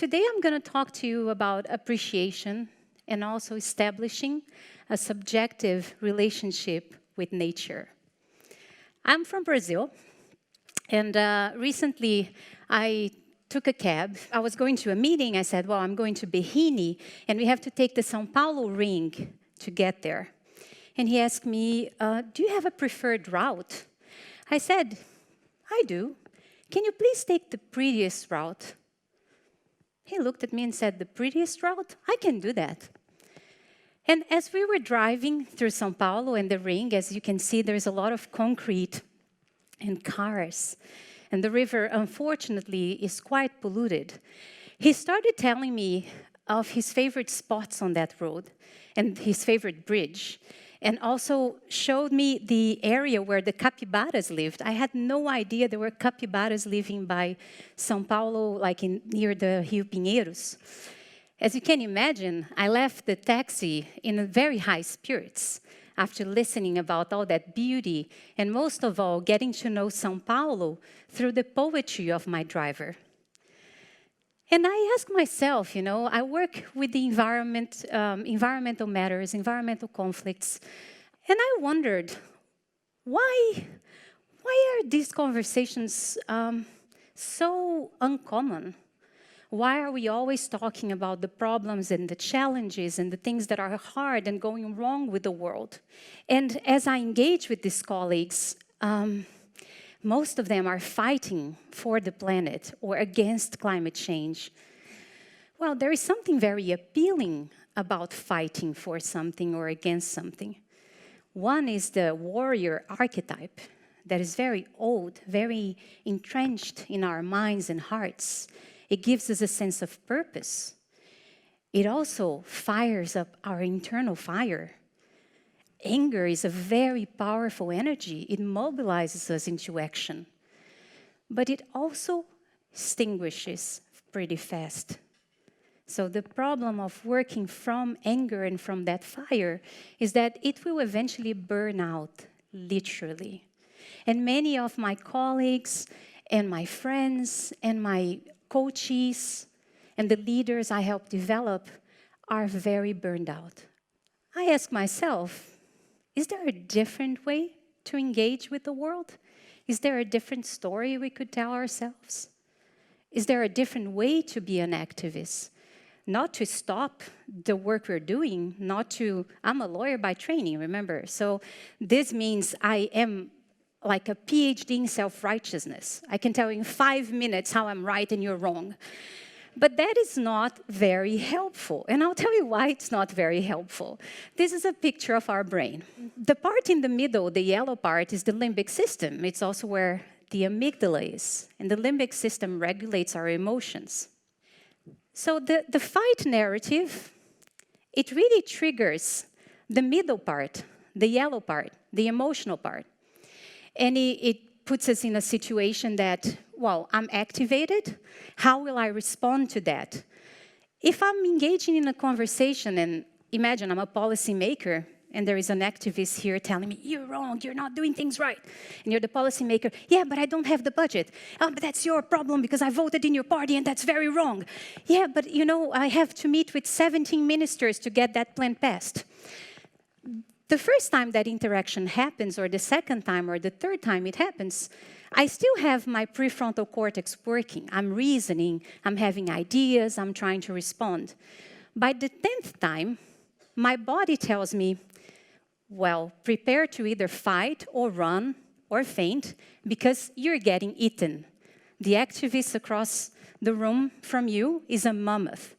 today I'm going to talk to you about appreciation and also establishing a subjective relationship with nature. I'm from Brazil, and recently I took a cab. I was going to a meeting. I said, well, I'm going to Berrini, and we have to take the São Paulo ring to get there. And he asked me, do you have a preferred route? I said, I do. Can you please take the prettiest route? He looked at me and said, the prettiest route? I can do that. And as we were driving through São Paulo and the ring, as you can see, there's a lot of concrete and cars. And the river, unfortunately, is quite polluted. He started telling me of his favorite spots on that road and his favorite bridge, and also showed me the area where the capybaras lived. I had no idea there were capybaras living by São Paulo, like near the Rio Pinheiros. As you can imagine, I left the taxi in very high spirits after listening about all that beauty, and most of all, getting to know São Paulo through the poetry of my driver. And I ask myself, I work with the environment, environmental matters, environmental conflicts, and I wondered, why are these conversations so uncommon? Why are we always talking about the problems and the challenges and the things that are hard and going wrong with the world? And as I engage with these colleagues, most of them are fighting for the planet or against climate change. Well, there is something very appealing about fighting for something or against something. One is the warrior archetype that is very old, very entrenched in our minds and hearts. It gives us a sense of purpose. It also fires up our internal fire. Anger is a very powerful energy. It mobilizes us into action. But it also extinguishes pretty fast. So the problem of working from anger and from that fire is that it will eventually burn out, literally. And many of my colleagues and my friends and my coaches and the leaders I help develop are very burned out. I ask myself, is there a different way to engage with the world? Is there a different story we could tell ourselves? Is there a different way to be an activist? Not to stop the work we're doing, I'm a lawyer by training, remember? So this means I am like a PhD in self-righteousness. I can tell you in 5 minutes how I'm right and you're wrong. But that is not very helpful. And I'll tell you why it's not very helpful. This is a picture of our brain. The part in the middle, the yellow part, is the limbic system. It's also where the amygdala is. And the limbic system regulates our emotions. So the fight narrative, it really triggers the middle part, the yellow part, the emotional part. And it puts us in a situation that, well, I'm activated. How will I respond to that? If I'm engaging in a conversation, and imagine I'm a policymaker, and there is an activist here telling me, you're wrong, you're not doing things right. And you're the policymaker, yeah, but I don't have the budget. Oh, but that's your problem because I voted in your party and that's very wrong. Yeah, but I have to meet with 17 ministers to get that plan passed. The first time that interaction happens, or the second time, or the third time it happens, I still have my prefrontal cortex working. I'm reasoning, I'm having ideas, I'm trying to respond. By the 10th time, my body tells me, well, prepare to either fight or run or faint because you're getting eaten. The activist across the room from you is a mammoth.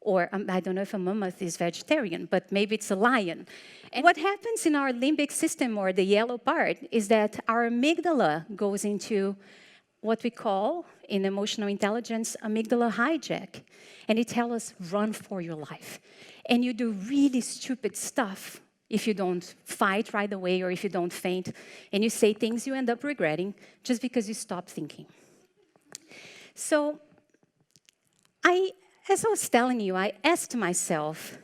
Or I don't know if a mammoth is vegetarian, but maybe it's a lion. And what happens in our limbic system, or the yellow part, is that our amygdala goes into what we call, in emotional intelligence, amygdala hijack. And it tells us, run for your life. And you do really stupid stuff if you don't fight right away or if you don't faint. And you say things you end up regretting just because you stop thinking. So as I was telling you, I asked myself,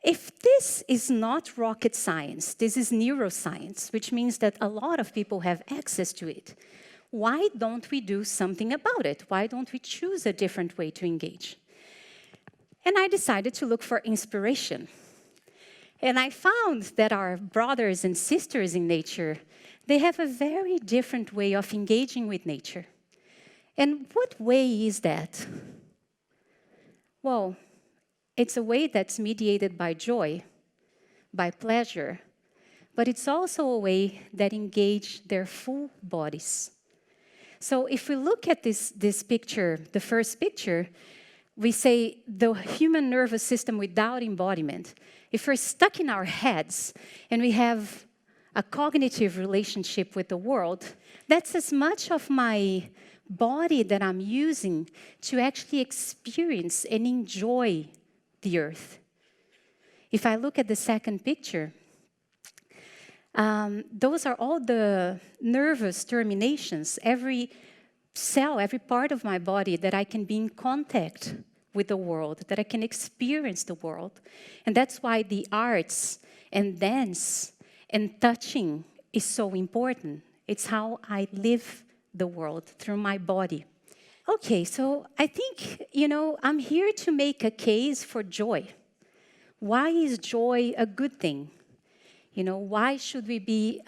if this is not rocket science, this is neuroscience, which means that a lot of people have access to it, Why don't we do something about it? Why don't we choose a different way to engage? And I decided to look for inspiration. And I found that our brothers and sisters in nature, they have a very different way of engaging with nature. And what way is that? Well, it's a way that's mediated by joy, by pleasure, but it's also a way that engages their full bodies. So if we look at this picture, the first picture, we say the human nervous system without embodiment. If we're stuck in our heads and we have a cognitive relationship with the world, that's as much of my body that I'm using to actually experience and enjoy the earth. If I look at the second picture, those are all the nervous terminations, every cell, every part of my body that I can be in contact with the world, that I can experience the world. And that's why the arts and dance and touching is so important. It's how I live the world through my body. Okay, so I think, I'm here to make a case for joy. Why is joy a good thing? Why should we be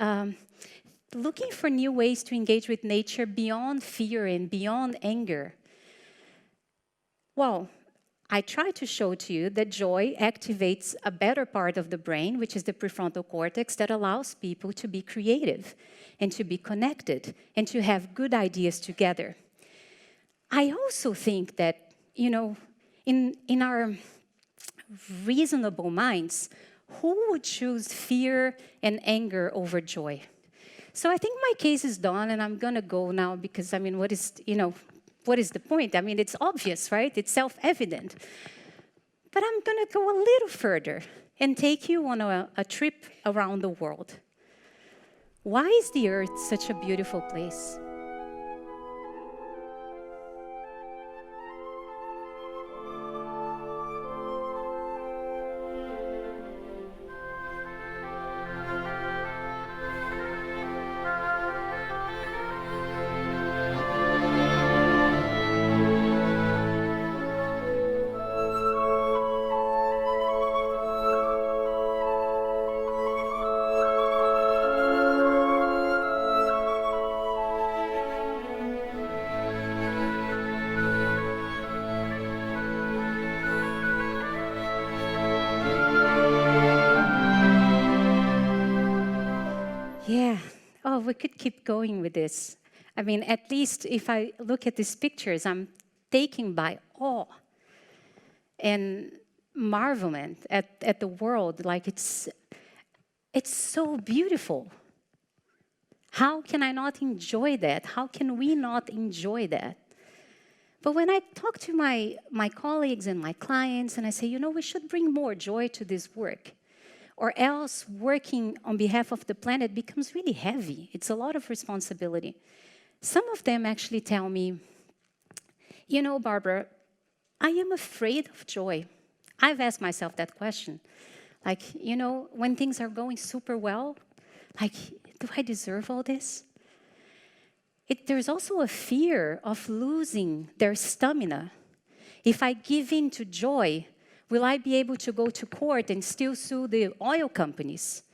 looking for new ways to engage with nature beyond fear and beyond anger? Well, I try to show to you that joy activates a better part of the brain, which is the prefrontal cortex, that allows people to be creative and to be connected and to have good ideas together. I also think that, in our reasonable minds, who would choose fear and anger over joy? So I think my case is done, and I'm going to go now because, what is the point? It's obvious, right? It's self-evident. But I'm going to go a little further and take you on a trip around the world. Why is the earth such a beautiful place? Yeah. Oh, we could keep going with this. At least if I look at these pictures, I'm taken by awe and marvelment at the world. Like it's so beautiful. How can I not enjoy that? How can we not enjoy that? But when I talk to my colleagues and my clients and I say, we should bring more joy to this work, or else working on behalf of the planet becomes really heavy. It's a lot of responsibility. Some of them actually tell me, Barbara, I am afraid of joy. I've asked myself that question. Like, when things are going super well, like, do I deserve all this? There's also a fear of losing their stamina. If I give in to joy, will I be able to go to court and still sue the oil companies?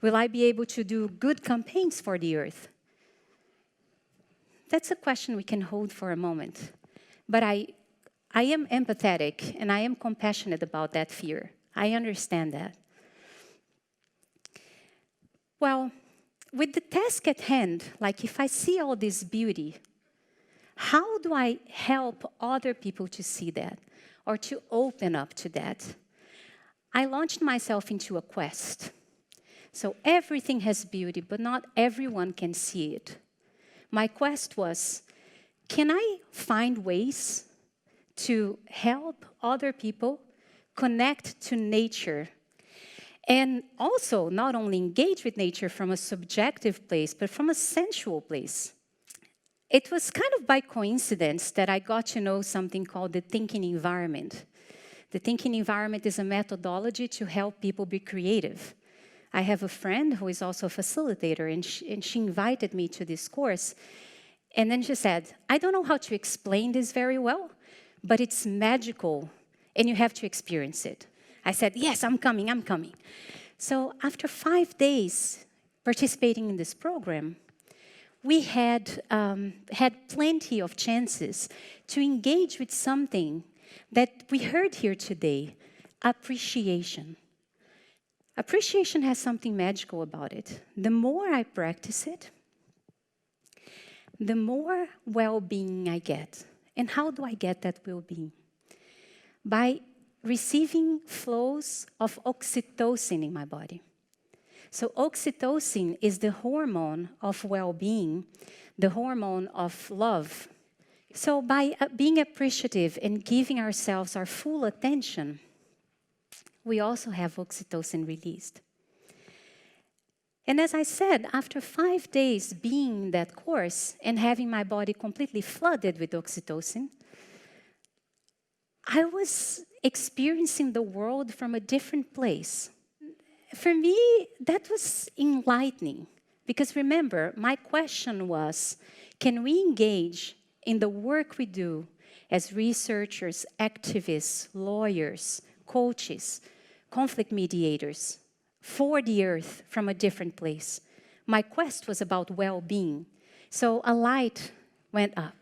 Will I be able to do good campaigns for the earth? That's a question we can hold for a moment. But I am empathetic and I am compassionate about that fear. I understand that. Well, with the task at hand, like if I see all this beauty, how do I help other people to see that or to open up to that? I launched myself into a quest. So everything has beauty, but not everyone can see it. My quest was, can I find ways to help other people connect to nature? And also, not only engage with nature from a subjective place, but from a sensual place. It was kind of by coincidence that I got to know something called the thinking environment. The thinking environment is a methodology to help people be creative. I have a friend who is also a facilitator, and she invited me to this course. And then she said, I don't know how to explain this very well, but it's magical, and you have to experience it. I said, yes, I'm coming, I'm coming. So after 5 days participating in this program, we had plenty of chances to engage with something that we heard here today, appreciation. Appreciation has something magical about it. The more I practice it, the more well-being I get. And how do I get that well-being? By receiving flows of oxytocin in my body. So oxytocin is the hormone of well-being, the hormone of love. So by being appreciative and giving ourselves our full attention, we also have oxytocin released. And as I said, after 5 days being in that course and having my body completely flooded with oxytocin, I was experiencing the world from a different place. For me, that was enlightening. Because remember, my question was, can we engage in the work we do as researchers, activists, lawyers, coaches, conflict mediators, for the earth from a different place? My quest was about well-being. So a light went up.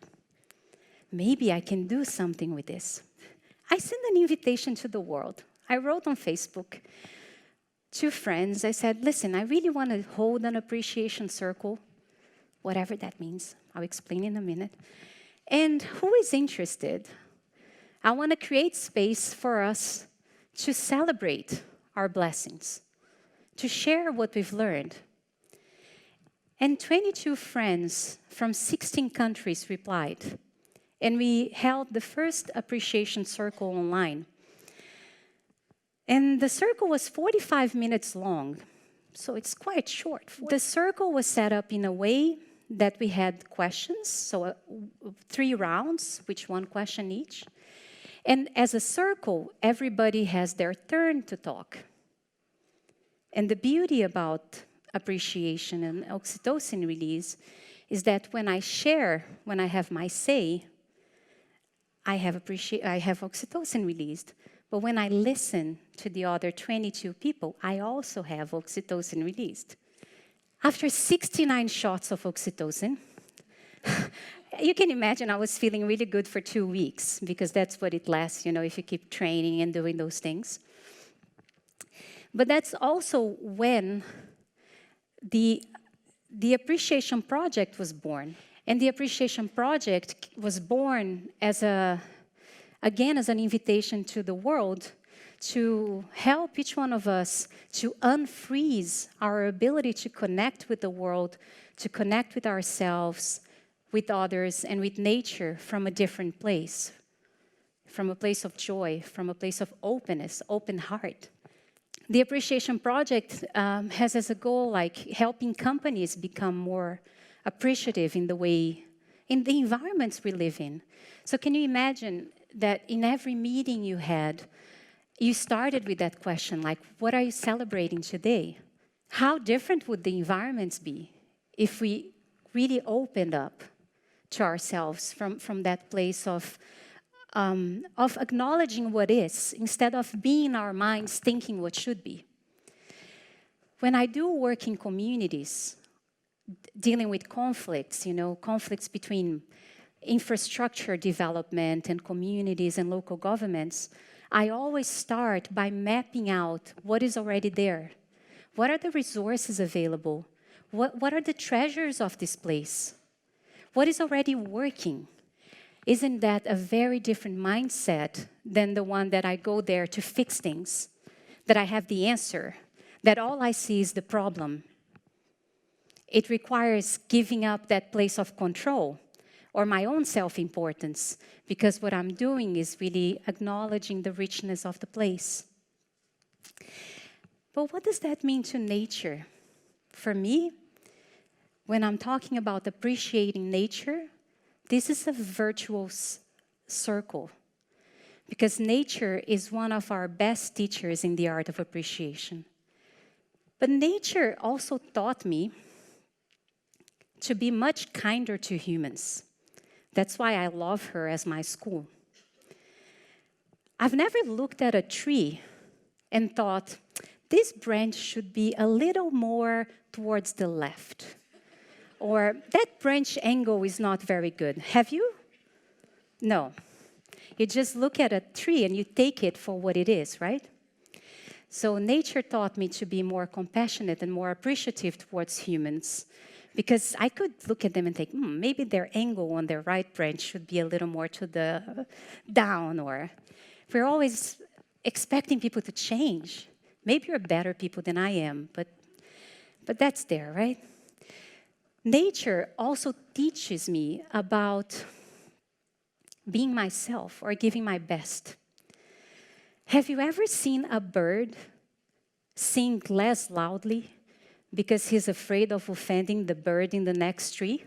Maybe I can do something with this. I sent an invitation to the world. I wrote on Facebook to friends. I said, listen, I really want to hold an appreciation circle, whatever that means. I'll explain in a minute. And who is interested? I want to create space for us to celebrate our blessings, to share what we've learned. And 22 friends from 16 countries replied. And we held the first appreciation circle online. And the circle was 45 minutes long, so it's quite short. The circle was set up in a way that we had questions, so 3 rounds, which 1 question each. And as a circle, everybody has their turn to talk. And the beauty about appreciation and oxytocin release is that when I share, when I have my say, I have oxytocin released. But when I listen to the other 22 people, I also have oxytocin released. After 69 shots of oxytocin, you can imagine I was feeling really good for 2 weeks, because that's what it lasts, if you keep training and doing those things. But that's also when the Appreciation Project was born. And the Appreciation Project was born as an invitation to the world to help each one of us to unfreeze our ability to connect with the world, to connect with ourselves, with others, and with nature from a different place, from a place of joy, from a place of openness, open heart. The Appreciation Project has as a goal helping companies become more appreciative in the environments we live in. So can you imagine that in every meeting you had, you started with that question, what are you celebrating today? How different would the environments be if we really opened up to ourselves from that place of acknowledging what is, instead of being in our minds thinking what should be? When I do work in communities, dealing with conflicts, conflicts between infrastructure development and communities and local governments, I always start by mapping out what is already there. What are the resources available? What are the treasures of this place? What is already working? Isn't that a very different mindset than the one that I go there to fix things, that I have the answer, that all I see is the problem? It requires giving up that place of control or my own self-importance, because what I'm doing is really acknowledging the richness of the place. But what does that mean to nature? For me, when I'm talking about appreciating nature, this is a virtuous circle, because nature is one of our best teachers in the art of appreciation. But nature also taught me to be much kinder to humans. That's why I love her as my school. I've never looked at a tree and thought, this branch should be a little more towards the left. Or that branch angle is not very good. Have you? No. You just look at a tree and you take it for what it is, right? So nature taught me to be more compassionate and more appreciative towards humans, because I could look at them and think, maybe their angle on their right branch should be a little more to the down, or we're always expecting people to change. Maybe you're better people than I am, but that's there, right? Nature also teaches me about being myself or giving my best. Have you ever seen a bird sing less loudly because he's afraid of offending the bird in the next tree?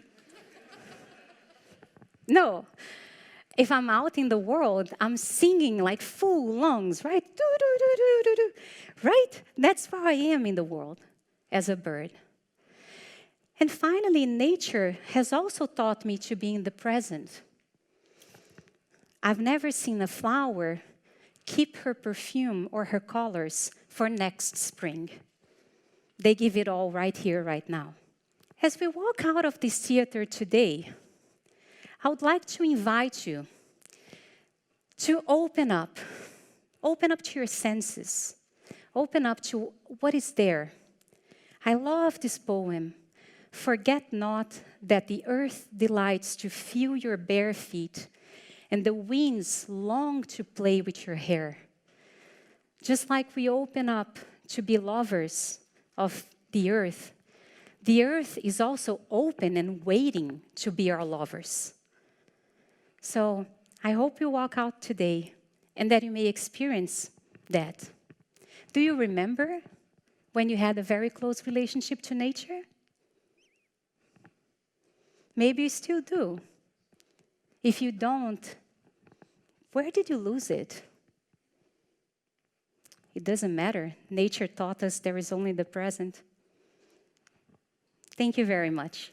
No. If I'm out in the world, I'm singing like full lungs, right? Do, do, do, do, do, do. Right? That's how I am in the world as a bird. And finally, nature has also taught me to be in the present. I've never seen a flower keep her perfume or her colors for next spring. They give it all right here, right now. As we walk out of this theater today, I would like to invite you to open up to your senses, open up to what is there. I love this poem. Forget not that the earth delights to feel your bare feet, and the winds long to play with your hair. Just like we open up to be lovers of the earth is also open and waiting to be our lovers. So I hope you walk out today and that you may experience that. Do you remember when you had a very close relationship to nature? Maybe you still do. If you don't, where did you lose it? It doesn't matter. Nature taught us there is only the present. Thank you very much.